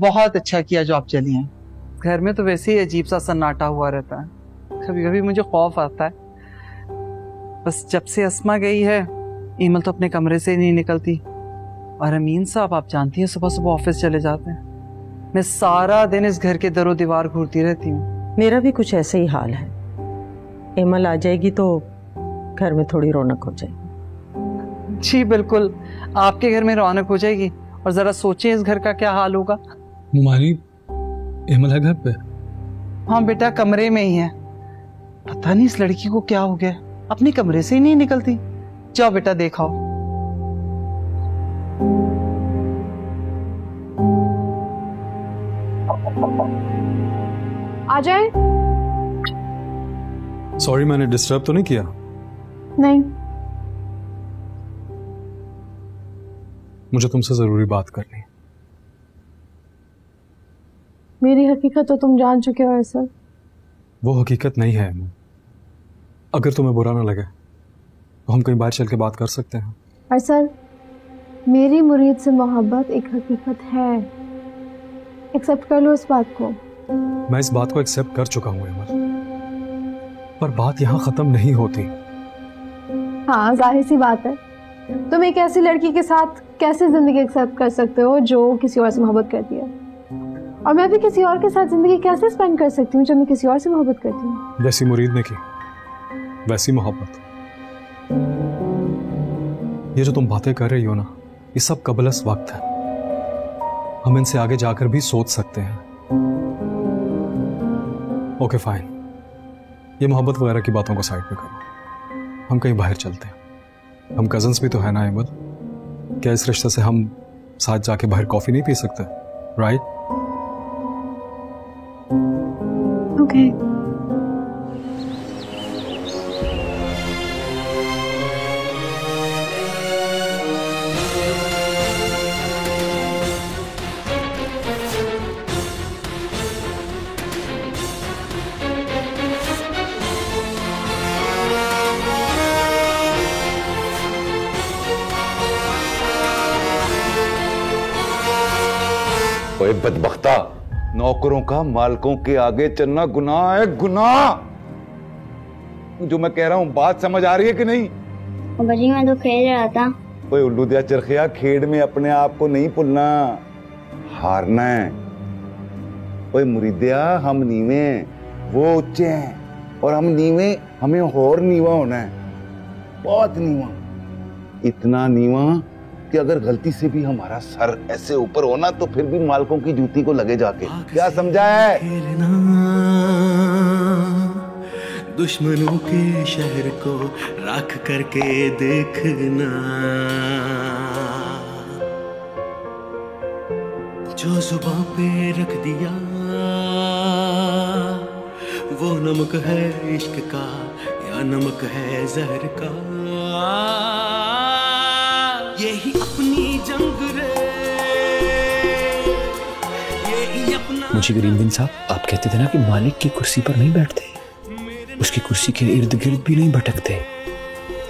बहुत अच्छा किया जो आप चली हैं। घर में तो वैसे ही अजीब सा सन्नाटा हुआ रहता है, कभी कभी मुझे खौफ आता है। बस जब से अस्मा गई है, ईमल तो अपने कमरे से ही नहीं निकलती। और अमीन साहब, आप जानती हैं, सुबह सुबह ऑफिस चले जाते हैं। मैं सारा दिन इस घर के दरो दीवार घूरती रहती हूँ। मेरा भी कुछ ऐसे ही हाल है। ईमल आ जाएगी तो घर में थोड़ी रौनक हो जाएगी। जी बिल्कुल, आपके घर में रौनक हो जाएगी। और जरा सोचिए इस घर का क्या हाल होगा। मुमानी, ईमल है घर पे? हाँ बेटा, कमरे में ही है। पता नहीं इस लड़की को क्या हो गया, अपने कमरे से ही नहीं निकलती। जाओ बेटा देखाओ। आ जाए। सॉरी, मैंने डिस्टर्ब तो नहीं किया? नहीं। मुझे तुमसे जरूरी बात करनी है। मेरी हकीकत तो तुम जान चुके हो सर। वो हकीकत नहीं है। अगर तुम्हें बुरा ना लगे तो हम कहीं बाहर चल के बात कर सकते हैं। और सर, मेरी मुरीद से मोहब्बत एक हकीकत है। एक्सेप्ट कर लो इस बात को। मैं इस बात को एक्सेप्ट कर चुका हूँ ईमल, पर बात यहाँ खत्म नहीं होती। हाँ, जाहिर सी बात है। तुम एक ऐसी लड़की के साथ कैसे जिंदगी एक्सेप्ट कर सकते हो जो किसी और से मोहब्बत करती है? और मैं भी किसी और के साथ जिंदगी कैसे स्पेंड कर सकती हूँ जब मैं किसी और से मोहब्बत करती हूँ? जैसी मुरीद ने की वैसी मोहब्बत। ये जो तुम बातें कर रही हो ना, ये सब कबलस वक्त है। हम इनसे आगे जाकर भी सोच सकते हैं। ओके फाइन, ये मोहब्बत वगैरह की बातों को साइड पे करो। हम कहीं बाहर चलते हैं। हम कजन्स भी तो है ना ईमल। क्या इस रिश्ते से हम साथ जाके बाहर कॉफी नहीं पी सकते? राइट? ओके। ओए बदबख्ता, नौकरों का मालकों के आगे चलना गुनाह है, गुनाह। जो मैं कह रहा हूं बात समझ आ रही है कि नहीं? जी मैं तो खेल रहा था। ओए उल्लू दिया चरखिया, खेड में अपने आप को नहीं भूलना, हारना है। ओए मुरीदिया, हम नीवे, वो ऊंचे हैं, और हम नीवे, हमें और नीवा होना है, बहुत नीवा, इतना नीवा कि अगर गलती से भी हमारा सर ऐसे ऊपर होना तो फिर भी मालकों की जूती को लगे जाके। क्या समझा है? दुश्मनों के शहर को राख करके देखना, जो जुबान पे रख दिया वो नमक है इश्क का या नमक है जहर का। यही अपनी जंग रे, यही अपना। मुझे करीम साहब, आप कहते थे ना कि मालिक की कुर्सी पर नहीं बैठते, उसकी कुर्सी के इर्द गिर्द भी नहीं भटकते।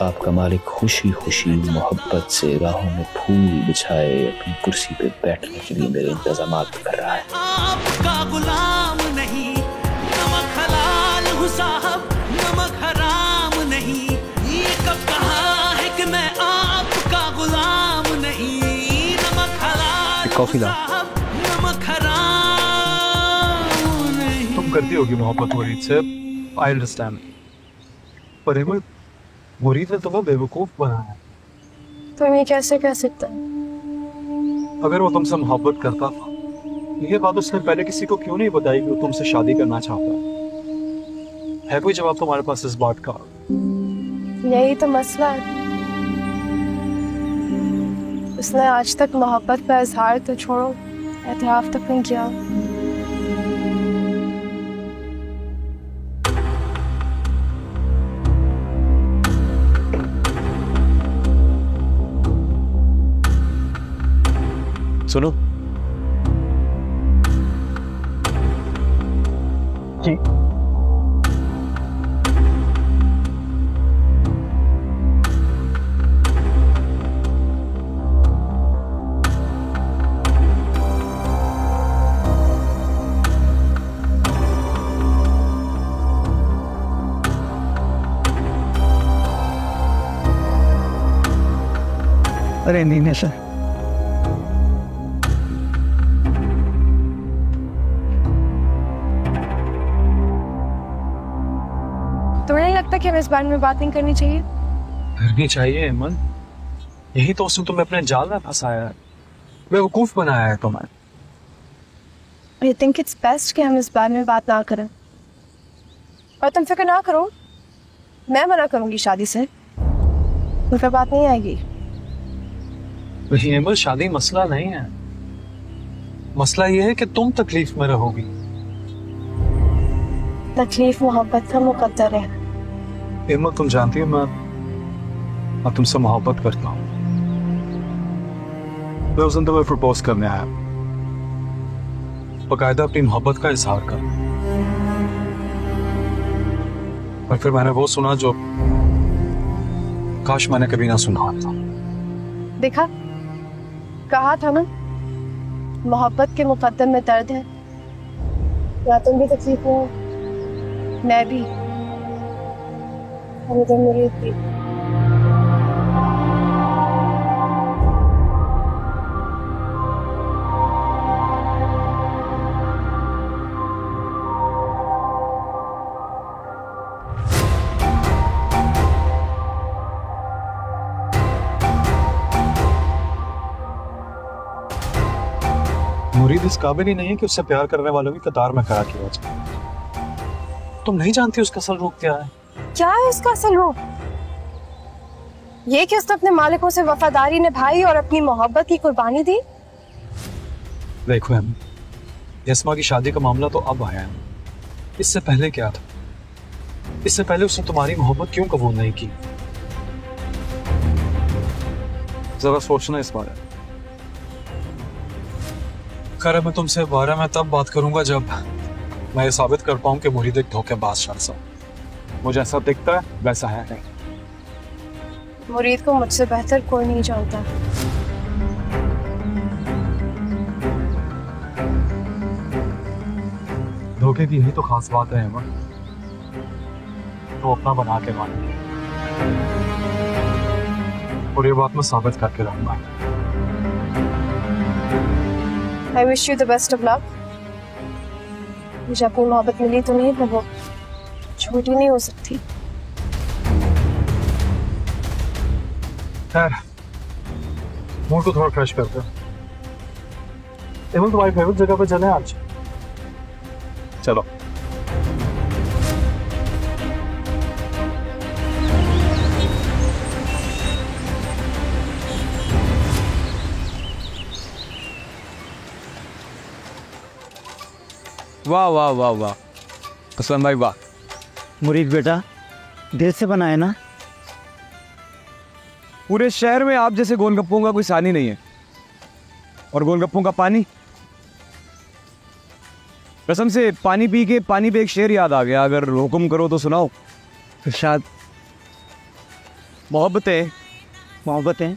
आपका मालिक खुशी खुशी मोहब्बत से राहों में फूल बिछाए अपनी कुर्सी पे बैठने के लिए मेरे इंतजामात कर रहा है। आपका गुलाम नहीं, नमक हलाल हूँ साहब, नमक हराम नहीं। ये कब कहा है कि मैं आपका गुलाम नहीं, नमक हलाल कॉफी ला। नमक हराम नहीं। तुम करती होगी मोहब्बत मुरीद से, आई अंडरस्टैंड, पर ईमल, मुरीद ने तुम्हें बेवकूफ बनाया। तुम ये कैसे कह सकते? अगर वो तुमसे मोहब्बत करता था, ये बात उसने पहले किसी को क्यों नहीं बताई कि वो तुमसे शादी करना चाहता है? कोई जवाब तुम्हारे पास इस बात का? यही तो मसला है। उसने आज तक मोहब्बत का इजहार तो छोड़ो, एतराफ तक नहीं किया। सुनो जी, अरे नहीं सर, तुम्हें नहीं लगता कि हमें इस बारे में बात नहीं करनी चाहिए? करनी चाहिए अमन, यही तो उसने तुम्हें अपने जाल में फंसाया है, बेवकूफ बनाया है तुम्हें। आई थिंक इट्स बेस्ट कि हम इस बारे में बात ना करें। और तुम फिक्र ना करो, मैं मना करूंगी शादी से, तो फिर बात नहीं आएगी। अमन शादी मसला नहीं है, मसला ये है कि तुम तकलीफ में रहोगी। तकलीफ मोहब्बत का मुकद्दर है। अमन तुम जानती हो मैं तुमसे मोहब्बत करता हूँ। मैं उस दिन तुम्हें प्रपोज करने आया, बकायदा अपनी मोहब्बत का इजहार कर, और फिर मैंने वो सुना जो काश मैंने कभी ना सुना होता। देखा, कहा था ना, मोहब्बत के मुकद्दर में दर्द है। या तुम भी तकलीफ में हो, मैं भी, हम इधर मिली थी। मुरीद इस काबिल ही नहीं है कि उससे प्यार करने वालों की कतार में खड़ा किया जाए। तुम नहीं जानती उसका असल रूप क्या है? क्या है उसका असल रूप? ये कि उसने अपने मालिकों से वफादारी निभाई और अपनी मोहब्बत की कुर्बानी दी। देखो हम, यस्मा की शादी का मामला तो अब आया है, इससे पहले क्या था? इससे पहले उसने तुम्हारी मोहब्बत क्यों कबूल नहीं की? जरा सोचना इस बारे में। खैर, मैं तुमसे बारे में तब बात करूंगा जब मैं ये साबित कर पाऊं कि मुरीद एक धोखेबाज शख्स है। मुझे ऐसा दिखता है, वैसा है नहीं। मुरीद को मुझसे बेहतर कोई नहीं जानता। धोखे की यही तो खास बात है अमन, तो अपना बना के मान, और ये बात मैं साबित करके रहूंगा। I wish you the best of luck. मुझे अपनी मोहब्बत मिली तो नहीं, पर वो छोटी नहीं हो सकती। खैर, मूड को थोड़ा फ्रेश करते हैं। एवं तुम्हारी फेवरेट जगह पे चले आज? चलो। वाह वाह वाह वाह, असलम भाई वाह। मुरीद बेटा, दिल से बनाए ना? पूरे शहर में आप जैसे गोलगप्पों का कोई सानी नहीं है, और गोलगप्पों का पानी, कसम से पानी पी के पानी पे एक शेर याद आ गया, अगर हुक्म करो तो सुनाओ। इरशाद। मोहब्बतें मोहब्बतें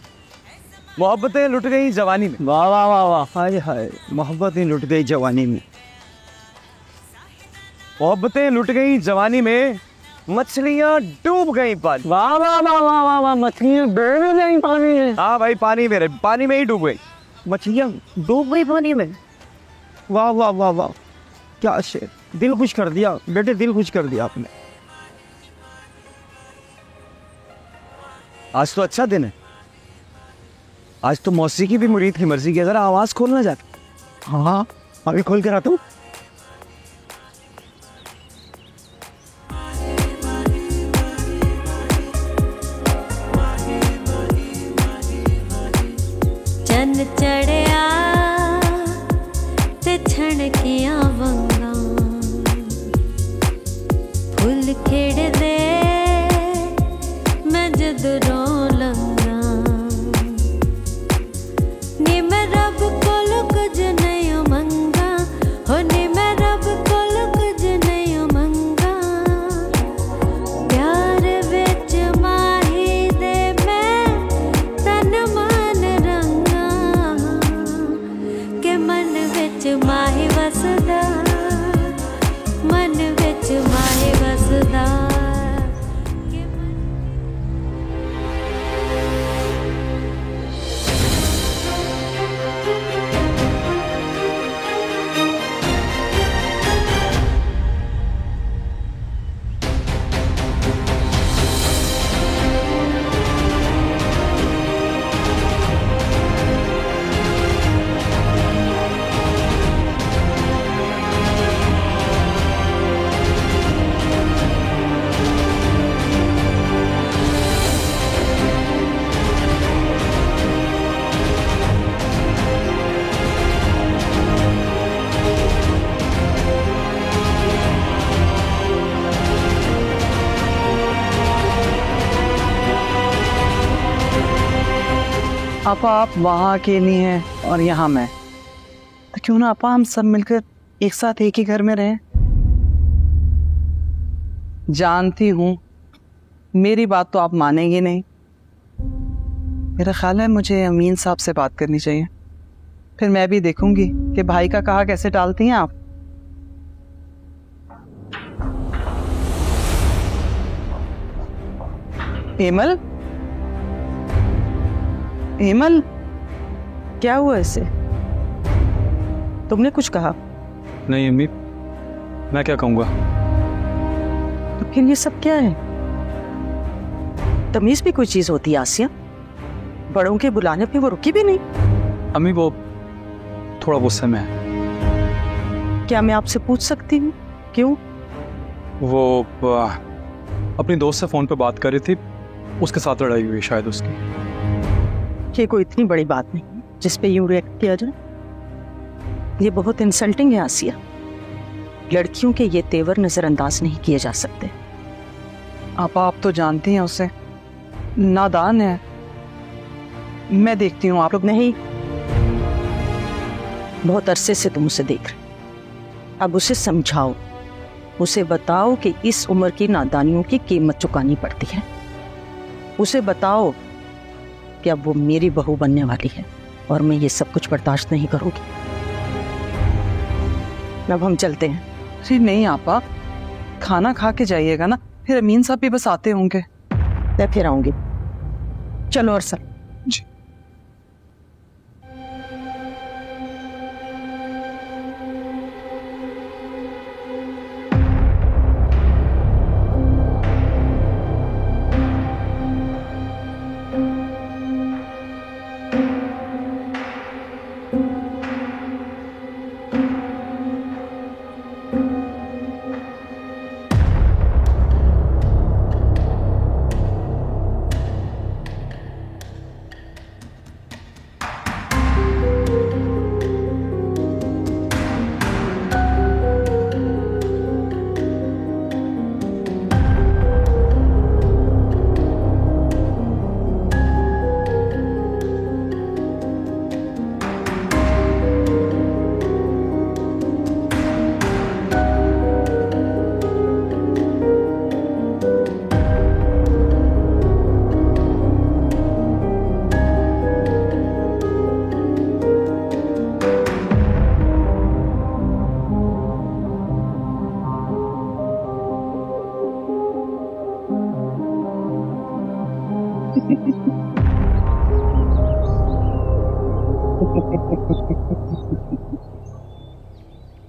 मोहब्बतें लुट गई जवानी में। वाह वाह वाह वाह, हाय हाय, मोहब्बतें लुट गई जवानी में। मोहब्बतें लुट गई जवानी में, मछलियां डूब गई पानी। वाह वाह वाह वाह वाह वाह, मछलियां डूब गई पानी में। हाँ भाई, पानी में ही डूब गई। मछलियां डूब गई पानी में। वाह वाह वाह वाह, क्या शेर, दिल खुश कर दिया बेटे, दिल खुश कर दिया आपने। आज तो अच्छा दिन है, आज तो मौसीकी भी मुरीद की मर्जी की। जरा आवाज खोलना जाके। हाँ, अभी खोल कर आता हूँ। चंद चढ़िया ते छणकियां वंगा, फुल खेड़ दे मैं जद रो लंगा, नी मैं रब कोल कुछ नहीं मंगा, हो नी मैं रब कोल कुछ नहीं मंगा, प्यार विच माही दे मैं तन मन रंगा, के मन विच माही वसदा, मन विच माही वसदा। आपा आप वहाँ अकेली हैं और यहाँ मैं, तो क्यों ना आपा हम सब मिलकर एक साथ एक ही घर में रहें। जानती हूँ मेरी बात तो आप मानेंगे नहीं। मेरा ख्याल है मुझे अमीन साहब से बात करनी चाहिए, फिर मैं भी देखूंगी कि भाई का कहा कैसे टालती हैं आप। हेमल, हेमल, क्या हुआ इसे? तुमने कुछ कहा? नहीं अम्मी, मैं क्या कहूँगा। तो फिर ये सब क्या है? तमीज भी कोई चीज होती है आसिया? बड़ों के बुलाने पे वो रुकी भी नहीं। अम्मी वो थोड़ा गुस्से में है। क्या मैं आपसे पूछ सकती हूँ क्यों? वो अपनी दोस्त से फोन पे बात कर रही थी, उसके साथ लड़ाई हुई शायद उसकी। ये कोई इतनी बड़ी बात नहीं जिस पे यूं रिएक्ट किया जाए। ये बहुत इंसल्टिंग है आसिया। लड़कियों के ये तेवर नजरअंदाज नहीं किए जा सकते। आप तो जानती हैं उसे, नादान है। मैं देखती हूँ। आप लोग नहीं, बहुत अरसे से तुम उसे देख रहे। अब उसे समझाओ, उसे बताओ कि इस उम्र की नादानियों की कीमत चुकानी पड़ती है। उसे बताओ कि अब वो मेरी बहू बनने वाली है और मैं ये सब कुछ बर्दाश्त नहीं करूंगी। अब हम चलते हैं। जी नहीं आपा, खाना खा के जाइएगा ना, फिर अमीन साहब भी बस आते होंगे। मैं फिर आऊंगी। चलो अरसल। जी।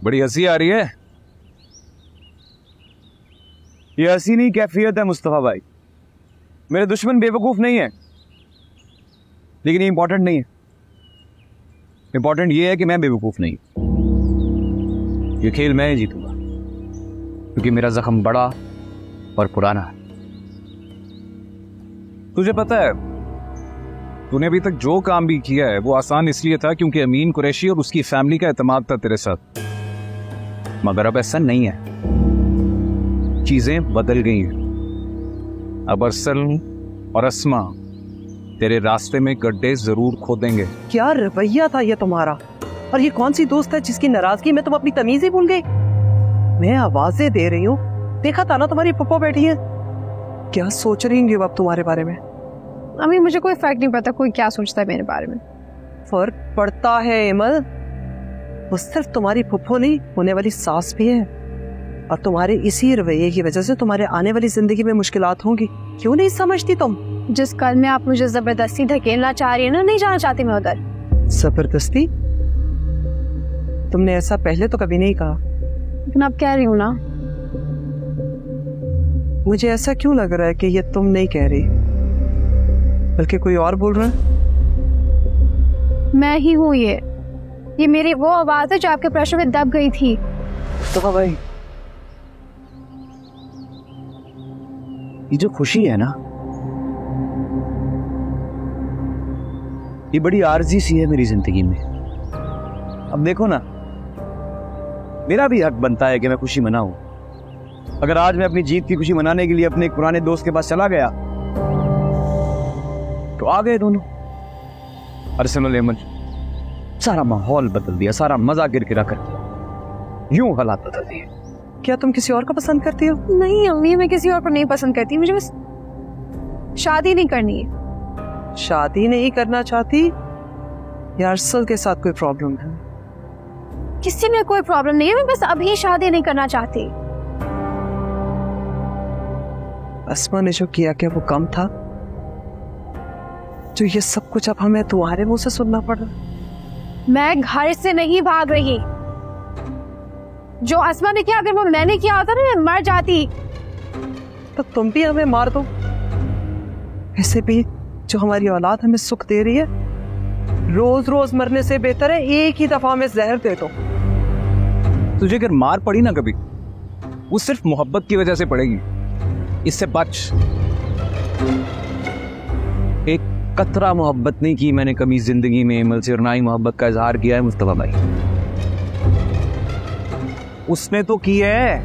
बड़ी हंसी आ रही है। ये हंसी नहीं कैफियत है मुस्तफा भाई। मेरे दुश्मन बेवकूफ नहीं है, लेकिन ये इंपॉर्टेंट नहीं है। इंपॉर्टेंट ये है कि मैं बेवकूफ नहीं। ये खेल मैं ही जीतूंगा, क्योंकि मेरा जख्म बड़ा और पुराना है। तुझे पता है, तूने अभी तक जो काम भी किया है वो आसान इसलिए था क्योंकि अमीन कुरैशी और उसकी फैमिली का एतमाद था तेरे साथ। मगर अब ऐसा नहीं है, चीजें बदल गई हैं। अब अरसल और अस्मा तेरे रास्ते में गड्ढे जरूर खोदेंगे। क्या रवैया था ये तुम्हारा? और ये कौन सी दोस्त है जिसकी नाराजगी में तुम अपनी तमीज ही भूल गई? मैं आवाजें दे रही हूँ, देखा था ना तुम्हारी पप्पो बैठी है। क्या सोच रही होंगी अब तुम्हारे बारे में? अम्मी मुझे कोई फर्क नहीं पड़ता कोई क्या सोचता है मेरे बारे में। फर्क पड़ता है एमल। वो सिर्फ तुम्हारी फुफ्फो नहीं, होने वाली सास भी है। और तुम्हारे इसी रवैये की वजह से तुम्हारे आने वाली जिंदगी में मुश्किलात होंगी। क्यों नहीं समझती तुम? जिस कल में आप मुझे जबरदस्ती धकेलना चाह रही है ना, नहीं जाना चाहती मैं उधर। जबरदस्ती? तुमने ऐसा पहले तो कभी नहीं कहा। लेकिन अब कह रही हूँ ना। मुझे ऐसा क्यों लग रहा है कि ये तुम नहीं कह रही, बल्कि कोई और बोल रहा है? मैं ही हूँ ये मेरी वो आवाज है जो आपके प्रश्न में दब गई थी। तो भाई, ये जो खुशी है ना, ये बड़ी आरजी सी है मेरी जिंदगी में। अब देखो ना, मेरा भी हक बनता है कि मैं खुशी मनाऊं। अगर आज मैं अपनी जीत की खुशी मनाने के लिए अपने एक पुराने दोस्त के पास चला गया तो आ गए दोनों। अरे सुनो लेमन, सारा माहौल बदल दिया, सारा मजा गिरगिरा कर दिया, यूं हालात बदल दिए। क्या तुम किसी और को पसंद करती हो? नहीं अम्मी, मैं किसी और को नहीं पसंद करती, मुझे बस शादी नहीं करनी है। शादी नहीं करना चाहती या अरसल के साथ कोई प्रॉब्लम है? किसी में कोई प्रॉब्लम नहीं है, मैं बस अभी शादी नहीं करना चाहती। अस्मा ने जो किया क्या वो कम था? जो ये सब कुछ अब हमें तुम्हारे मुंह से सुनना पड़ रहा। मैं घर से नहीं भाग रही। जो अस्मा ने किया, अगर वो मैंने किया होता ना, मैं मर जाती। तो तुम भी हमें मार दो। ऐसे भी जो हमारी औलाद हमें सुख दे रही है, रोज रोज मरने से बेहतर है एक ही दफा में जहर दे दो। तुझे अगर मार पड़ी ना कभी, वो सिर्फ मोहब्बत की वजह से पड़ेगी, इससे बच। एक कतरा मोहब्बत नहीं की मैंने कभी जिंदगी में इमल से, और ना ही मोहब्बत का इजहार किया है मुस्तफा भाई। उसने तो की है,